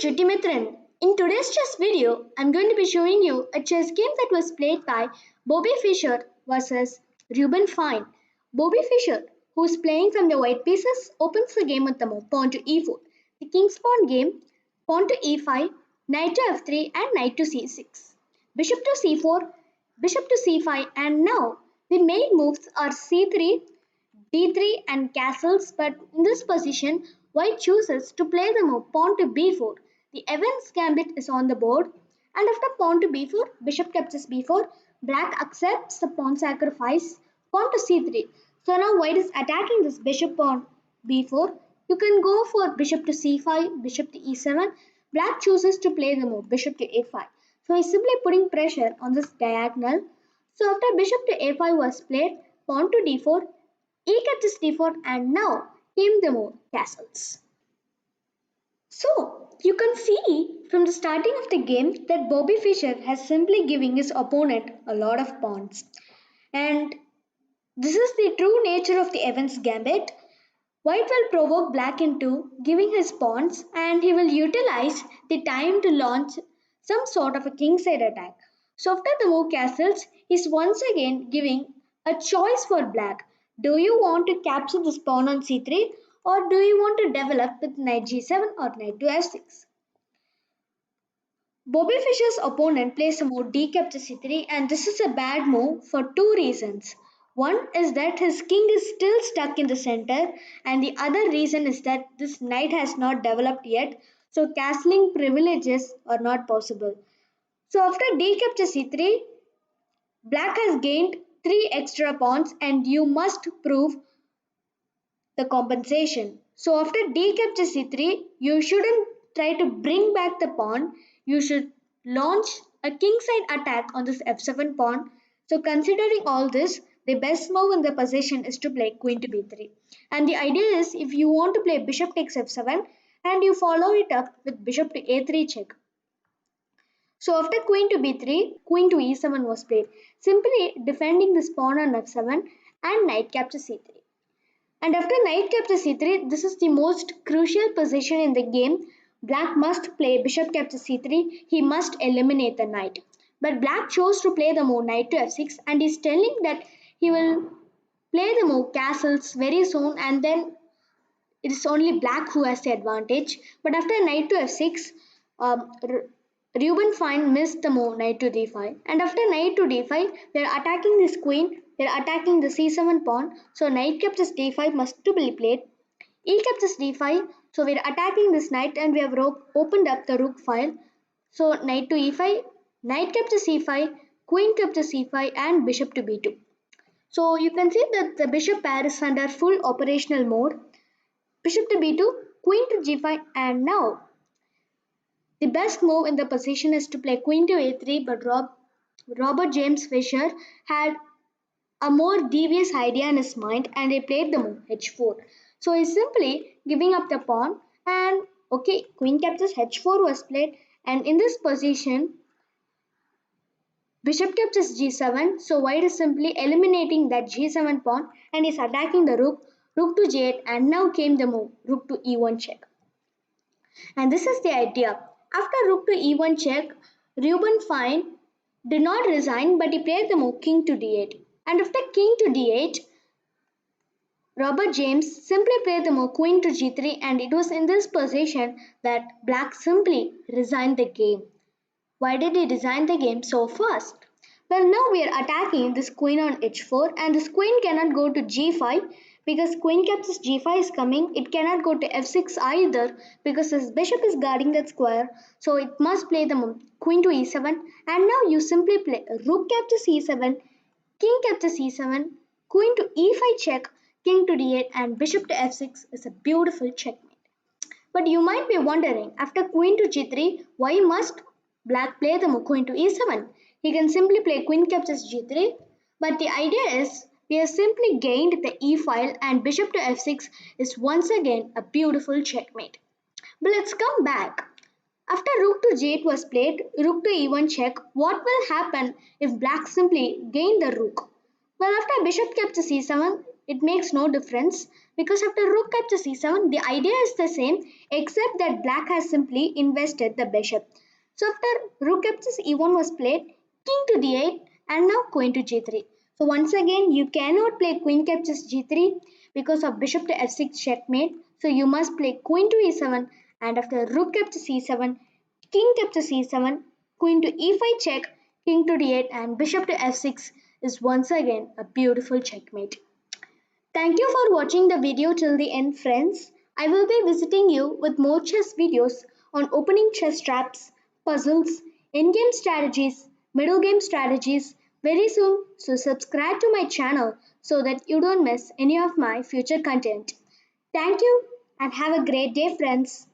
Chutti Mithran. In today's chess video, I'm going to be showing you a chess game that was played by Bobby Fischer versus Reuben Fine. Bobby Fischer, who is playing from the white pieces, opens the game with the move pawn to e4. The king's pawn game, pawn to e5, knight to f3 and knight to c6. Bishop to c4, bishop to c5, and now the main moves are c3, d3 and castles, but in this position white chooses to play the move pawn to b4. The Evans Gambit is on the board, and after pawn to b4, bishop captures b4, black accepts the pawn sacrifice, pawn to c3. So now white is attacking this bishop on b4. You can go for bishop to c5, bishop to e7. Black chooses to play the move bishop to a5. So he's simply putting pressure on this diagonal. So after bishop to a5 was played, pawn to d4, e captures d4, and now came the move castles. So you can see from the starting of the game that Bobby Fischer has simply given his opponent a lot of pawns. And this is the true nature of the Evans Gambit. White will provoke black into giving his pawns, and he will utilize the time to launch some sort of a kingside attack. So after the move castles, he's once again giving a choice for black. Do you want to capture this pawn on c3, or do you want to develop with knight g7 or knight to f6? Bobby Fischer's opponent plays a move d captures c3, and this is a bad move for two reasons. One is that his king is still stuck in the center, and the other reason is that this knight has not developed yet, so castling privileges are not possible. So after d captures c3, black has gained 3 extra pawns, and you must prove the compensation. So after d captures c3, you shouldn't try to bring back the pawn. You should launch a kingside attack on this f7 pawn. So considering all this, the best move in the position is to play queen to b3. And the idea is if you want to play bishop takes f7 and you follow it up with bishop to a3 check. So after queen to b3, queen to e7 was played, simply defending this pawn on f7 and knight captures c3. And after knight captures c3, this is the most crucial position in the game. Black must play bishop captures c3. He must eliminate the knight. But black chose to play the move knight to f6, and is telling that he will play the move castles very soon, and then it is only black who has the advantage. But after knight to f6, Reuben Fine missed the move knight to d5, and after knight to d5, they are attacking this queen. They are attacking the c7 pawn. So knight captures d5 must be played. E captures d5. So we are attacking this knight, and we have opened up the rook file. So knight to e5, knight captures c5, queen captures c5, and bishop to b2. So you can see that the bishop pair is under full operational mode. Bishop to b2, queen to g5, and now the best move in the position is to play queen to a3, but Robert James Fischer had a more devious idea in his mind, and he played the move h4. So he's simply giving up the pawn, and okay, queen captures h4 was played, and in this position bishop captures g7. So white is simply eliminating that g7 pawn and is attacking the rook to g8, and now came the move rook to e1 check. And this is the idea. After rook to e1 check, Reuben Fine did not resign, but he played the move king to d8. And after king to d8, Robert James simply played the move queen to g3, and it was in this position that black simply resigned the game. Why did he resign the game so fast? Well, now we are attacking this queen on h4, and this queen cannot go to g5 because queen captures g5 is coming. It cannot go to f6 either because this bishop is guarding that square. So it must play the move queen to e7, and now you simply play rook captures e7, king captures e7, queen to e5 check, king to d8, and bishop to f6 is a beautiful checkmate. But you might be wondering, after queen to g3, why must black play the move queen to e7? He can simply play queen captures g3, but the idea is we have simply gained the e file, and bishop to f6 is once again a beautiful checkmate. But let's come back. After rook to g8 was played, rook to e1 check, what will happen if black simply gain the rook? Well, after bishop captures e7, it makes no difference because after rook captures c7, the idea is the same except that black has simply invested the bishop. So after rook captures e1 was played, king to d8 and now queen to g3. So once again you cannot play queen captures g3 because of bishop to f6 checkmate. So you must play queen to e7 and after rook captures e7, king captures c7, queen to e5 check, king to d8 and bishop to f6 is once again a beautiful checkmate. Thank you for watching the video till the end friends. I will be visiting you with more chess videos on opening chess traps, puzzles, in-game strategies, middle game strategies very soon. So subscribe to my channel so that you don't miss any of my future content. Thank you and have a great day friends.